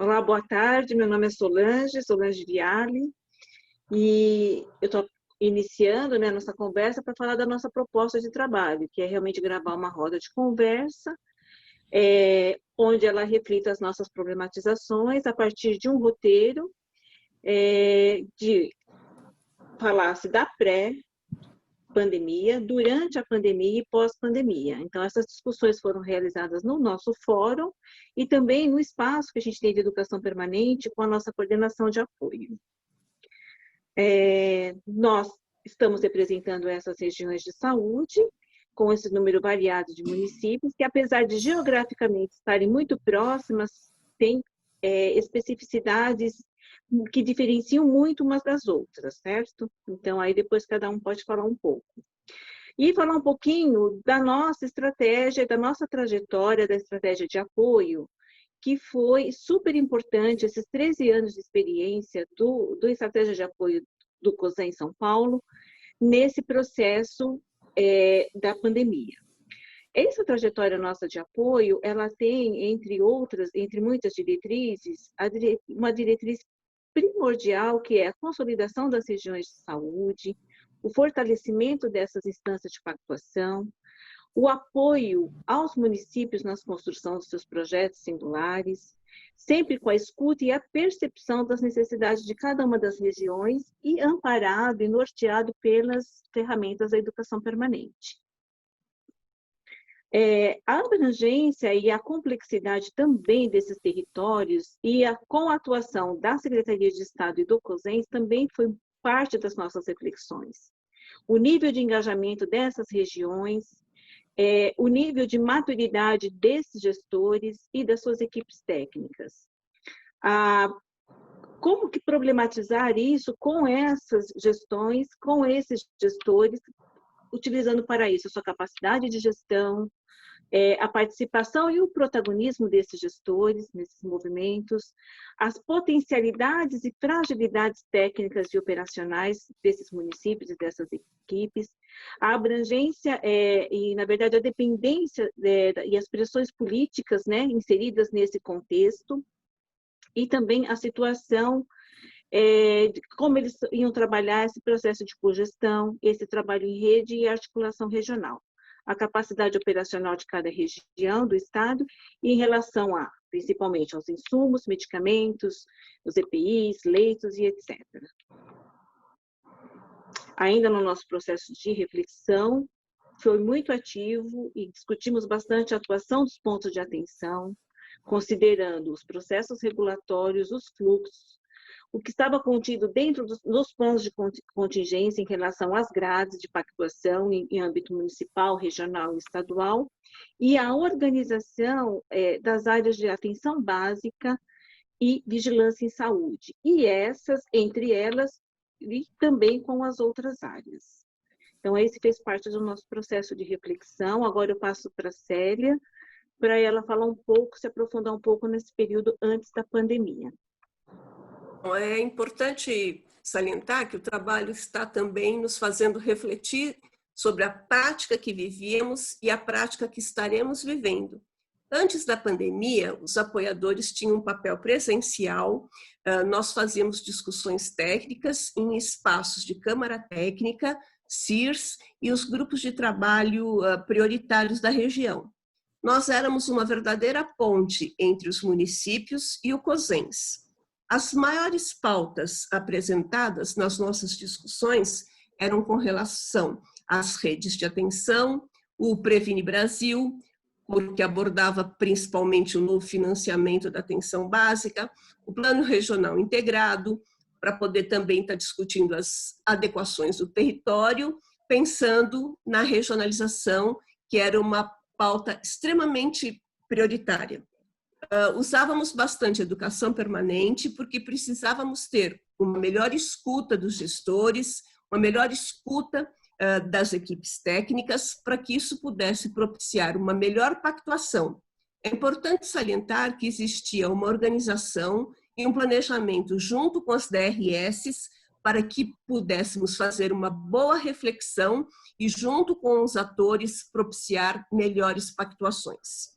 Olá, boa tarde. Meu nome é Solange Viale, e eu estou iniciando, né, nossa conversa para falar da nossa proposta de trabalho, que é realmente gravar uma roda de conversa, onde ela reflita as nossas problematizações a partir de um roteiro de falar-se da pré-pandemia, durante a pandemia e pós-pandemia. Então, essas discussões foram realizadas no nosso fórum e também no espaço que a gente tem de educação permanente com a nossa coordenação de apoio. Nós estamos representando essas regiões de saúde, com esse número variado de municípios, que apesar de geograficamente estarem muito próximas, têm especificidades que diferenciam muito umas das outras, certo? Então, aí depois cada um pode falar um pouco. E falar um pouquinho da nossa estratégia, da nossa trajetória, da estratégia de apoio, que foi super importante, esses 13 anos de experiência do Estratégia de Apoio do COSEN São Paulo, nesse processo da pandemia. Essa trajetória nossa de apoio, ela tem, entre outras, entre muitas diretrizes, uma diretriz primordial, que é a consolidação das regiões de saúde, o fortalecimento dessas instâncias de pactuação, o apoio aos municípios nas construção dos seus projetos singulares, sempre com a escuta e a percepção das necessidades de cada uma das regiões e amparado e norteado pelas ferramentas da educação permanente. A abrangência e a complexidade também desses territórios com a atuação da Secretaria de Estado e do COSENS também foi parte das nossas reflexões. O nível de engajamento dessas regiões, o nível de maturidade desses gestores e das suas equipes técnicas. Como que problematizar isso com essas gestões, com esses gestores, utilizando para isso a sua capacidade de gestão, a participação e o protagonismo desses gestores, nesses movimentos, as potencialidades e fragilidades técnicas e operacionais desses municípios e dessas equipes, a abrangência e, na verdade, a dependência e as pressões políticas, né, inseridas nesse contexto, e também a situação de como eles iam trabalhar esse processo de cogestão, esse trabalho em rede e articulação regional, a capacidade operacional de cada região do estado e em relação principalmente aos insumos, medicamentos, os EPIs, leitos e etc. Ainda no nosso processo de reflexão, foi muito ativo e discutimos bastante a atuação dos pontos de atenção, considerando os processos regulatórios, os fluxos, o que estava contido dentro dos planos de contingência em relação às grades de pactuação em âmbito municipal, regional e estadual, e a organização das áreas de atenção básica e vigilância em saúde, e entre elas, e também com as outras áreas. Então, esse fez parte do nosso processo de reflexão. Agora eu passo para a Célia, para ela falar um pouco, se aprofundar um pouco nesse período antes da pandemia. É importante salientar que o trabalho está também nos fazendo refletir sobre a prática que vivíamos e a prática que estaremos vivendo. Antes da pandemia, os apoiadores tinham um papel presencial, nós fazíamos discussões técnicas em espaços de Câmara Técnica, CIRS e os grupos de trabalho prioritários da região. Nós éramos uma verdadeira ponte entre os municípios e o COSENS. As maiores pautas apresentadas nas nossas discussões eram com relação às redes de atenção, o Previne Brasil, porque abordava principalmente o novo financiamento da atenção básica, o Plano Regional Integrado, para poder também estar discutindo as adequações do território, pensando na regionalização, que era uma pauta extremamente prioritária. Usávamos bastante educação permanente porque precisávamos ter uma melhor escuta dos gestores, uma melhor escuta das equipes técnicas para que isso pudesse propiciar uma melhor pactuação. É importante salientar que existia uma organização e um planejamento junto com as DRS para que pudéssemos fazer uma boa reflexão e junto com os atores propiciar melhores pactuações.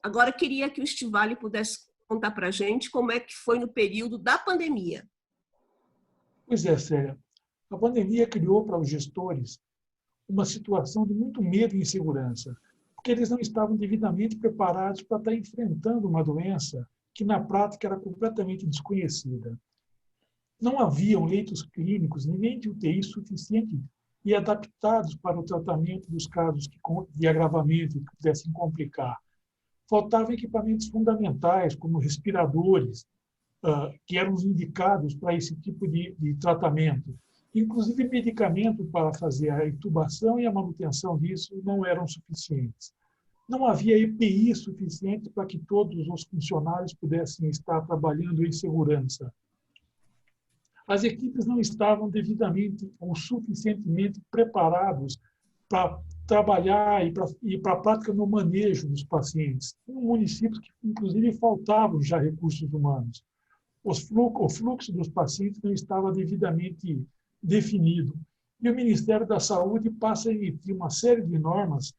Agora, queria que o Estivali pudesse contar para a gente como é que foi no período da pandemia. Pois é, Célia. A pandemia criou para os gestores uma situação de muito medo e insegurança, porque eles não estavam devidamente preparados para estar enfrentando uma doença que, na prática, era completamente desconhecida. Não haviam leitos clínicos nem de UTI suficientes e adaptados para o tratamento dos casos de agravamento que pudessem complicar. Faltavam equipamentos fundamentais, como respiradores, que eram os indicados para esse tipo de tratamento. Inclusive, medicamento para fazer a intubação e a manutenção disso não eram suficientes. Não havia EPI suficiente para que todos os funcionários pudessem estar trabalhando em segurança. As equipes não estavam devidamente ou suficientemente preparados para trabalhar e para a prática no manejo dos pacientes. Em municípios que, inclusive, faltavam já recursos humanos. O fluxo dos pacientes não estava devidamente definido. E o Ministério da Saúde passa a emitir uma série de normas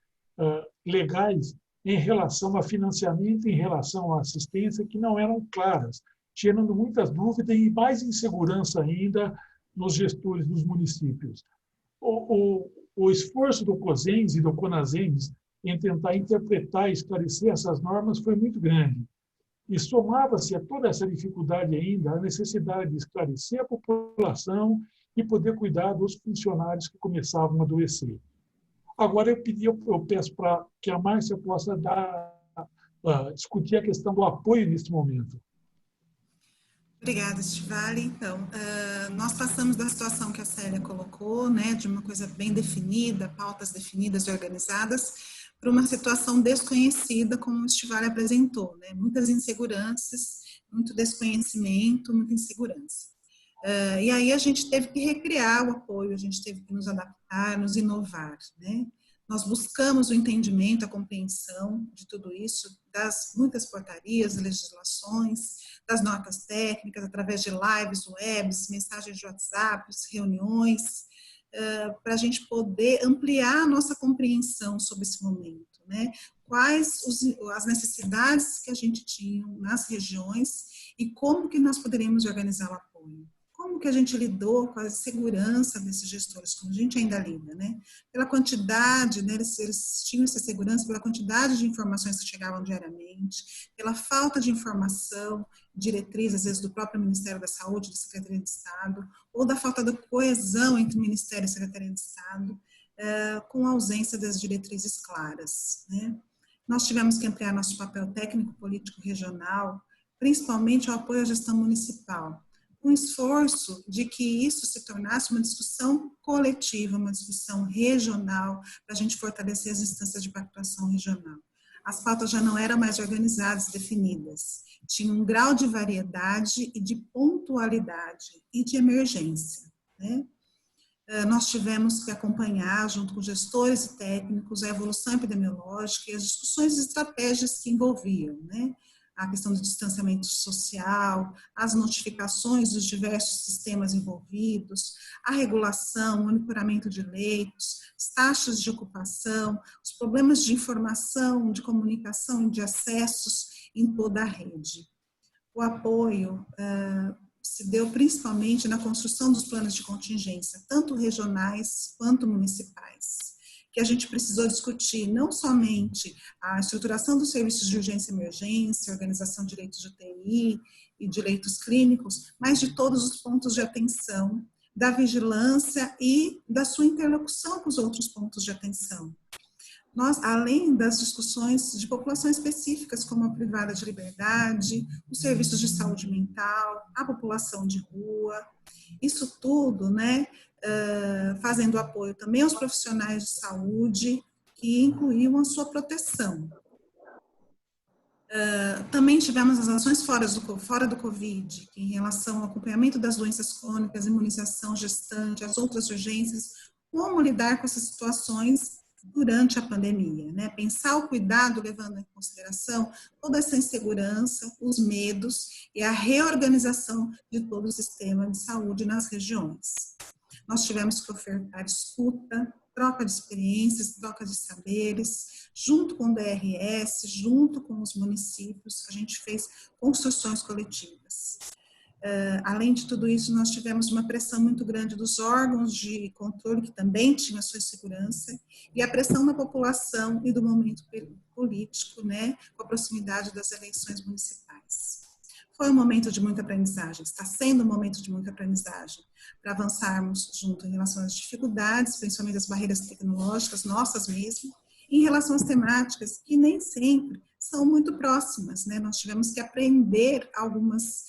legais em relação a financiamento, em relação à assistência, que não eram claras, gerando muitas dúvidas e mais insegurança ainda nos gestores dos municípios. O esforço do COSENS e do CONASENS em tentar interpretar e esclarecer essas normas foi muito grande. E somava-se a toda essa dificuldade ainda a necessidade de esclarecer a população e poder cuidar dos funcionários que começavam a adoecer. Agora, eu peço para que a Márcia possa discutir a questão do apoio nesse momento. Obrigada, Estivale. Então, nós passamos da situação que a Célia colocou, né, de uma coisa bem definida, pautas definidas e organizadas, para uma situação desconhecida, como o Estivale apresentou, né, muitas inseguranças, muito desconhecimento, muita insegurança. E aí a gente teve que recriar o apoio, a gente teve que nos adaptar, nos inovar, né. Nós buscamos o entendimento, a compreensão de tudo isso, das muitas portarias, legislações, das notas técnicas, através de lives, webs, mensagens de WhatsApp, reuniões, para a gente poder ampliar a nossa compreensão sobre esse momento, né? Quais as necessidades que a gente tinha nas regiões e como que nós poderíamos organizar o apoio. Como que a gente lidou com a segurança desses gestores, como a gente ainda lida, né? Pela quantidade, né, eles tinham essa segurança pela quantidade de informações que chegavam diariamente, pela falta de informação, diretriz, às vezes, do próprio Ministério da Saúde, da Secretaria de Estado, ou da falta de coesão entre o Ministério e a Secretaria de Estado, com a ausência das diretrizes claras, né? Nós tivemos que ampliar nosso papel técnico, político, regional, principalmente ao apoio à gestão municipal, um esforço de que isso se tornasse uma discussão coletiva, uma discussão regional, para a gente fortalecer as instâncias de pactuação regional. As pautas já não eram mais organizadas, definidas. Tinha um grau de variedade e de pontualidade e de emergência, né? Nós tivemos que acompanhar, junto com gestores e técnicos, a evolução epidemiológica e as discussões e estratégias que envolviam, né? A questão do distanciamento social, as notificações dos diversos sistemas envolvidos, a regulação, o monitoramento de leitos, as taxas de ocupação, os problemas de informação, de comunicação e de acessos em toda a rede. O apoio se deu principalmente na construção dos planos de contingência, tanto regionais quanto municipais, que a gente precisou discutir não somente a estruturação dos serviços de urgência e emergência, organização de leitos de UTI e de leitos clínicos, mas de todos os pontos de atenção, da vigilância e da sua interlocução com os outros pontos de atenção. Nós, além das discussões de populações específicas, como a privada de liberdade, os serviços de saúde mental, a população de rua, isso tudo, né, fazendo apoio também aos profissionais de saúde, que incluíam a sua proteção. Também tivemos as ações fora do Covid, que em relação ao acompanhamento das doenças crônicas, imunização gestante, as outras urgências, como lidar com essas situações durante a pandemia, né? Pensar o cuidado levando em consideração toda essa insegurança, os medos e a reorganização de todo o sistema de saúde nas regiões. Nós tivemos que ofertar escuta, troca de experiências, troca de saberes, junto com o DRS, junto com os municípios, a gente fez construções coletivas. Além de tudo isso, nós tivemos uma pressão muito grande dos órgãos de controle, que também tinham a sua segurança, e a pressão da população e do momento político, né, com a proximidade das eleições municipais. Foi um momento de muita aprendizagem, está sendo um momento de muita aprendizagem, para avançarmos junto em relação às dificuldades, principalmente as barreiras tecnológicas, nossas mesmo, em relação às temáticas, que nem sempre são muito próximas, né? Nós tivemos que aprender algumas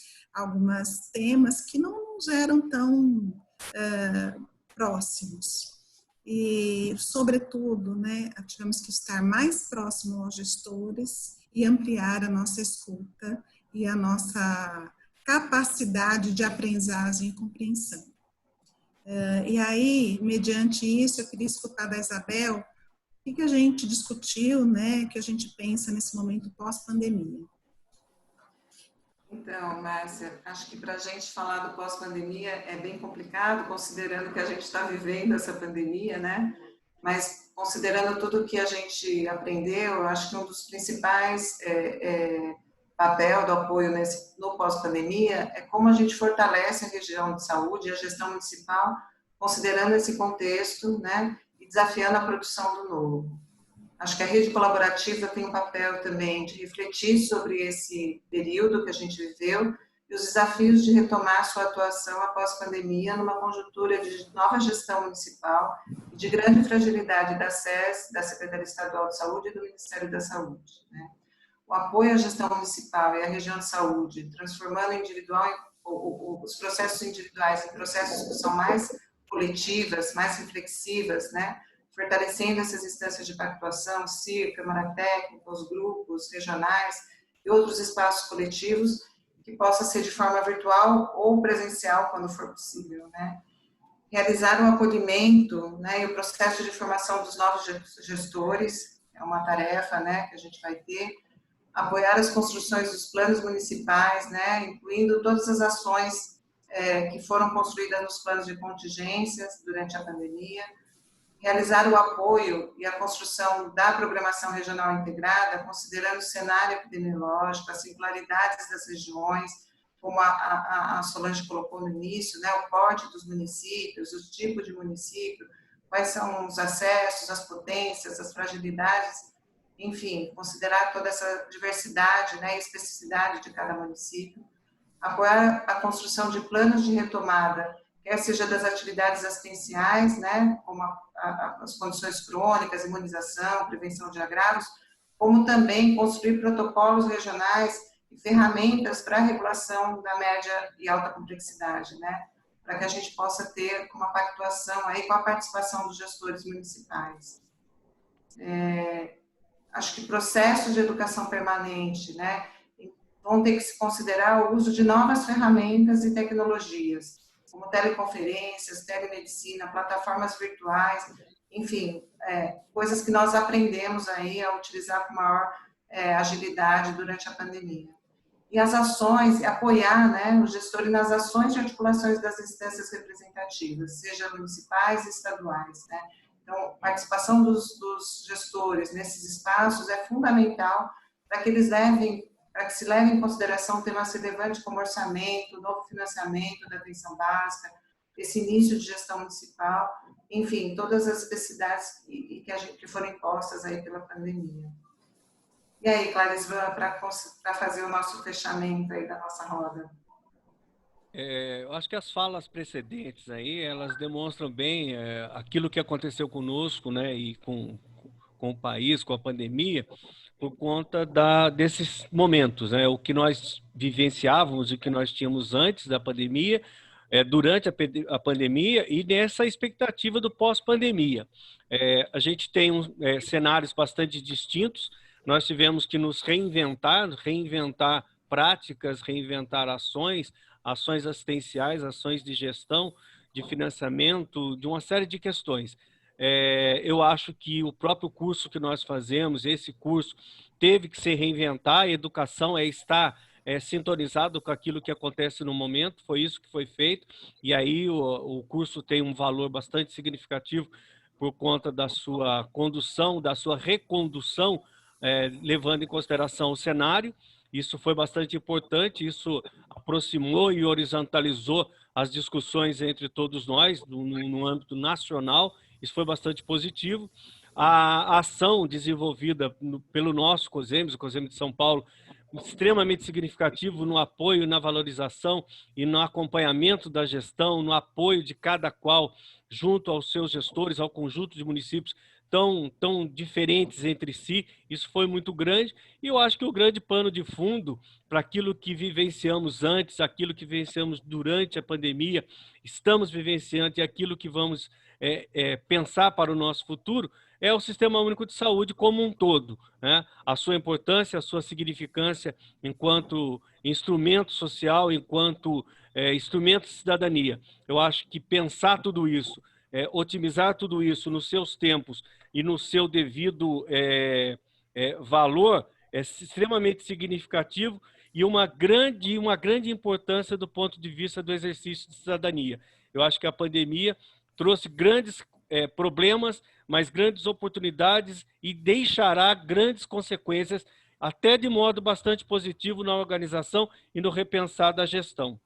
temas que não nos eram tão próximos. E, sobretudo, né, tivemos que estar mais próximo aos gestores e ampliar a nossa escuta e a nossa capacidade de aprendizagem e compreensão. E aí, mediante isso, eu queria escutar da Isabel o que a gente discutiu, né, que a gente pensa nesse momento pós-pandemia. Então, Márcia, acho que para a gente falar do pós-pandemia é bem complicado, considerando que a gente está vivendo essa pandemia, né? Mas considerando tudo que a gente aprendeu, acho que um dos principais papel do apoio no pós-pandemia é como a gente fortalece a região de saúde e a gestão municipal, considerando esse contexto, né? E desafiando a produção do novo. Acho que a rede colaborativa tem um papel também de refletir sobre esse período que a gente viveu e os desafios de retomar sua atuação após a pandemia numa conjuntura de nova gestão municipal e de grande fragilidade da SES, da Secretaria Estadual de Saúde e do Ministério da Saúde, né? O apoio à gestão municipal e à região de saúde, transformando os processos individuais em processos que são mais coletivas, mais reflexivas, né? Fortalecendo essas instâncias de pactuação, CIR, Câmara Técnica, os grupos regionais e outros espaços coletivos, que possa ser de forma virtual ou presencial, quando for possível, né? Realizar o acolhimento, né, e o processo de formação dos novos gestores, é uma tarefa, né, que a gente vai ter. Apoiar as construções dos planos municipais, né, incluindo todas as ações que foram construídas nos planos de contingências durante a pandemia. Realizar o apoio e a construção da programação regional integrada, considerando o cenário epidemiológico, as singularidades das regiões, como a Solange colocou no início, né, o porte dos municípios, os tipos de município, quais são os acessos, as potências, as fragilidades, enfim, considerar toda essa diversidade, né, e especificidade de cada município. Apoiar a construção de planos de retomada, quer seja das atividades assistenciais, né, como as condições crônicas, imunização, prevenção de agravos, como também construir protocolos regionais e ferramentas para a regulação da média e alta complexidade, né, para que a gente possa ter uma pactuação aí com a participação dos gestores municipais. Acho que processos de educação permanente, né, vão ter que se considerar o uso de novas ferramentas e tecnologias, como teleconferências, telemedicina, plataformas virtuais, enfim, coisas que nós aprendemos aí a utilizar com maior agilidade durante a pandemia. E as ações, apoiar, né, o gestor nas ações de articulações das instâncias representativas, seja municipais e estaduais, né. Então, a participação dos gestores nesses espaços é fundamental para que se leve em consideração temas relevantes como orçamento, novo financiamento da atenção básica, esse início de gestão municipal, enfim, todas as especificidades que foram impostas aí pela pandemia. E aí, Clarice, para fazer o nosso fechamento aí da nossa roda. Eu acho que as falas precedentes aí, elas demonstram bem aquilo que aconteceu conosco, né, e com o país, com a pandemia, por conta desses momentos, né, o que nós vivenciávamos e o que nós tínhamos antes da pandemia, durante a pandemia e nessa expectativa do pós-pandemia. A gente tem cenários bastante distintos, nós tivemos que nos reinventar práticas, reinventar ações assistenciais, ações de gestão, de financiamento, de uma série de questões. Eu acho que o próprio curso que nós fazemos, esse curso, teve que se reinventar, a educação está sintonizado com aquilo que acontece no momento, foi isso que foi feito, e aí o curso tem um valor bastante significativo por conta da sua condução, da sua recondução, levando em consideração o cenário. Isso foi bastante importante, isso aproximou e horizontalizou as discussões entre todos nós, no âmbito nacional, isso foi bastante positivo. A ação desenvolvida pelo nosso COSEMES, o COSEMES de São Paulo, extremamente significativo no apoio, na valorização e no acompanhamento da gestão, no apoio de cada qual junto aos seus gestores, ao conjunto de municípios tão diferentes entre si. Isso foi muito grande, e eu acho que o grande pano de fundo para aquilo que vivenciamos antes, aquilo que vivenciamos durante a pandemia, estamos vivenciando, e aquilo que vamos pensar para o nosso futuro, é o Sistema Único de Saúde como um todo, né? A sua importância, a sua significância enquanto instrumento social, enquanto instrumento de cidadania. Eu acho que pensar tudo isso, otimizar tudo isso nos seus tempos e no seu devido valor é extremamente significativo, e uma grande importância do ponto de vista do exercício de cidadania. Eu acho que a pandemia trouxe grandes problemas, mas grandes oportunidades, e deixará grandes consequências, até de modo bastante positivo, na organização e no repensar da gestão.